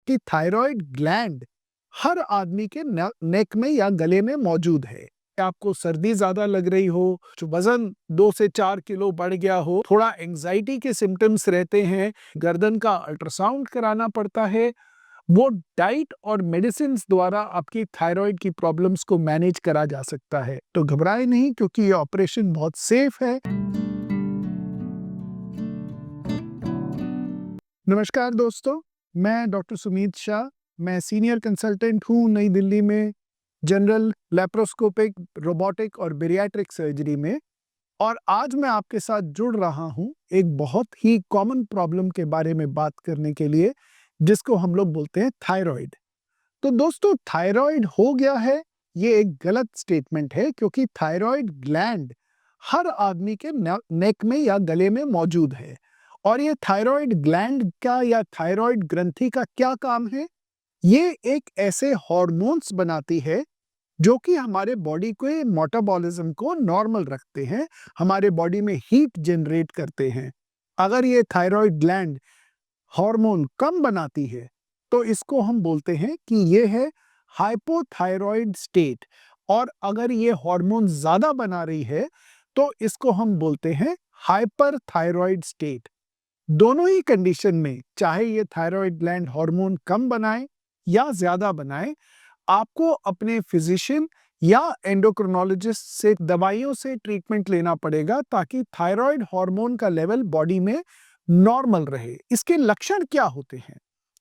कि thyroid gland हर आदमी के नेक में या गले में मौजूद है। आपको सर्दी ज्यादा लग रही हो, वजन 2 से 4 किलो बढ़ गया हो, थोड़ा एंजाइटी के सिम्टम्स रहते हैं, गर्दन का अल्ट्रासाउंड कराना पड़ता है, वो डाइट और मेडिसिन द्वारा आपकी थायराइड की प्रॉब्लम्स को मैनेज करा जा सकता है। तो घबराए नहीं, क्योंकि ये ऑपरेशन बहुत सेफ है। नमस्कार दोस्तों, मैं डॉक्टर सुमीत शाह। मैं सीनियर कंसल्टेंट हूँ नई दिल्ली में जनरल लैप्रोस्कोपिक, रोबोटिक और बेरियाट्रिक सर्जरी में। और आज मैं आपके साथ जुड़ रहा हूँ एक बहुत ही कॉमन प्रॉब्लम के बारे में बात करने के लिए, जिसको हम लोग बोलते हैं थायराइड। तो दोस्तों, थायराइड हो गया है, ये एक गलत स्टेटमेंट है, क्योंकि थायराइड ग्लैंड हर आदमी के नेक में या गले में मौजूद है। और ये थायराइड ग्लैंड का या थायराइड ग्रंथि का क्या काम है? ये एक ऐसे हार्मोन्स बनाती है जो कि हमारे बॉडी के मेटाबॉलिज्म को नॉर्मल रखते हैं, हमारे बॉडी में हीट जनरेट करते हैं। अगर ये थायराइड ग्लैंड हार्मोन कम बनाती है, तो इसको हम बोलते हैं कि ये है हाइपोथायरॉइड स्टेट। और अगर ये हार्मोन ज्यादा बना रही है, तो इसको हम बोलते हैं हाइपरथायरॉइड स्टेट। दोनों ही कंडीशन में, चाहे ये थायराइड ग्लैंड हार्मोन कम बनाए या ज्यादा बनाए, आपको अपने फिजिशियन या एंडोक्रिनोलॉजिस्ट से दवाइयों से ट्रीटमेंट लेना पड़ेगा, ताकि थायराइड हार्मोन का लेवल बॉडी में नॉर्मल रहे। इसके लक्षण क्या होते हैं?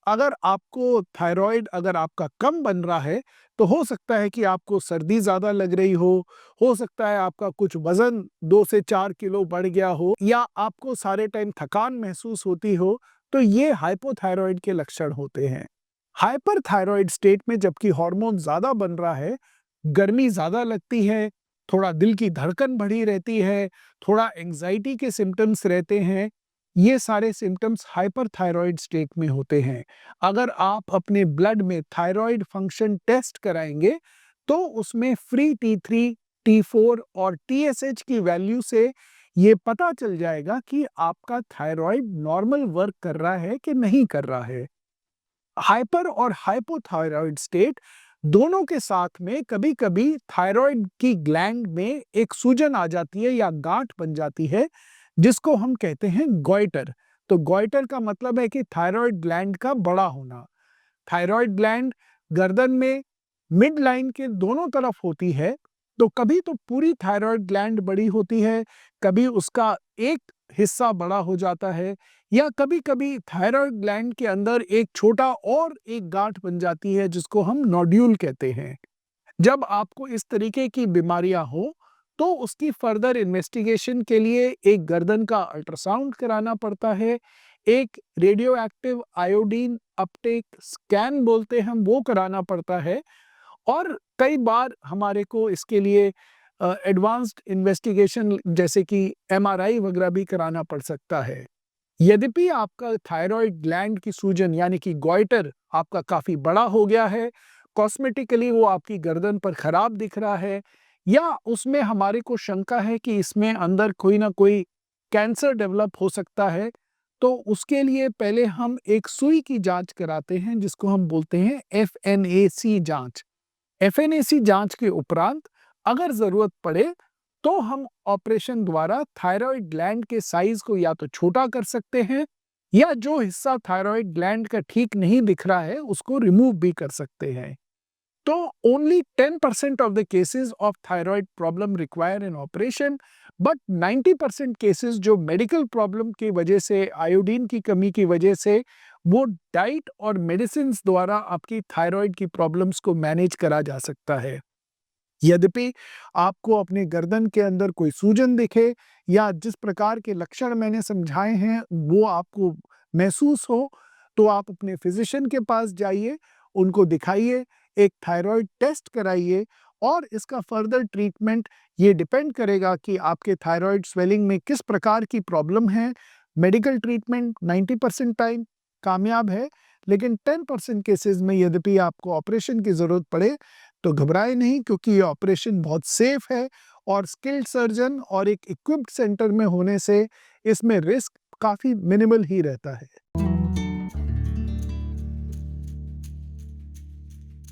अगर आपको थायराइड अगर आपका कम बन रहा है, तो हो सकता है कि आपको सर्दी ज्यादा लग रही हो सकता है आपका कुछ वजन 2 से 4 किलो बढ़ गया हो, या आपको सारे टाइम थकान महसूस होती हो। तो ये हाइपोथायरॉइड के लक्षण होते हैं। हाइपरथायरॉइड स्टेट में जबकि हार्मोन ज्यादा बन रहा है, गर्मी ज्यादा लगती है, थोड़ा दिल की धड़कन बढ़ी रहती है, थोड़ा एंजाइटी के सिम्टम्स रहते हैं, ये सारे सिम्टम्स हाइपरथायरॉइड स्टेट में होते हैं। अगर आप अपने ब्लड में थायराइड फंक्शन टेस्ट कराएंगे, तो उसमें फ्री T3, T4 और TSH की वैल्यू से ये पता चल जाएगा कि आपका थायराइड नॉर्मल वर्क कर रहा है कि नहीं कर रहा है। हाइपर और हाइपोथायरॉइड स्टेट दोनों के साथ में कभी-कभी थायराइड की ग्लैंड में एक सूजन आ जाती है या गांठ बन जाती है, जिसको हम कहते हैं गॉइटर। तो गॉइटर का मतलब है कि थायराइड ग्लैंड का बड़ा होना। थायराइड ग्लैंड गर्दन में मिड लाइन के दोनों तरफ होती है। तो कभी तो पूरी थायराइड ग्लैंड बड़ी होती है, कभी उसका एक हिस्सा बड़ा हो जाता है, या कभी-कभी थायराइड ग्लैंड के अंदर एक छोटा और एक गांठ बन जाती है, जिसको हम नोड्यूल कहते हैं। जब आपको इस तरीके की बीमारियां हो, तो उसकी फर्दर इन्वेस्टिगेशन के लिए एक गर्दन का अल्ट्रासाउंड कराना पड़ता है, एक radio active iodine Uptake scan बोलते हैं हम, वो कराना पड़ता है। और कई बार हमारे को इसके लिए एडवांस्ड इन्वेस्टिगेशन जैसे कि MRI वगैरह भी कराना पड़ सकता है। यद्यपि आपका थायराइड ग्लैंड की सूजन यानी कि गॉइटर आपका काफी बड़ा हो गया है, कॉस्मेटिकली वो आपकी गर्दन पर खराब दिख रहा है, या उसमें हमारे को शंका है कि इसमें अंदर कोई ना कोई कैंसर डेवलप हो सकता है, तो उसके लिए पहले हम एक सुई की जांच कराते हैं, जिसको हम बोलते हैं FNAC जांच। FNAC जांच के उपरांत अगर जरूरत पड़े, तो हम ऑपरेशन द्वारा थायराइड ग्लैंड के साइज को या तो छोटा कर सकते हैं, या जो हिस्सा थायराइड ग्लैंड का ठीक नहीं दिख रहा है उसको रिमूव भी कर सकते हैं। तो only 10% of the cases of thyroid problem require an operation, but 90% cases जो मेडिकल प्रॉब्लम की वजह से, आयोडीन की कमी की वजह से, वो डाइट और मेडिसिन द्वारा आपकी थायराइड की प्रॉब्लम्स को मैनेज करा जा सकता है। यद्यपि आपको अपने गर्दन के अंदर कोई सूजन दिखे, या जिस प्रकार के लक्षण मैंने समझाए हैं वो आपको महसूस हो, तो आप अपने फिजिशियन के पास जाइए, उनको दिखाइए, एक थायराइड टेस्ट कराइए, और इसका फर्दर ट्रीटमेंट ये डिपेंड करेगा कि आपके थायराइड स्वेलिंग में किस प्रकार की प्रॉब्लम है। मेडिकल ट्रीटमेंट 90% टाइम कामयाब है, लेकिन 10% केसेस में यद्यपि आपको ऑपरेशन की जरूरत पड़े, तो घबराए नहीं, क्योंकि ये ऑपरेशन बहुत सेफ है, और स्किल्ड सर्जन और एक इक्विप्ड सेंटर में होने से इसमें रिस्क काफी मिनिमल ही रहता है।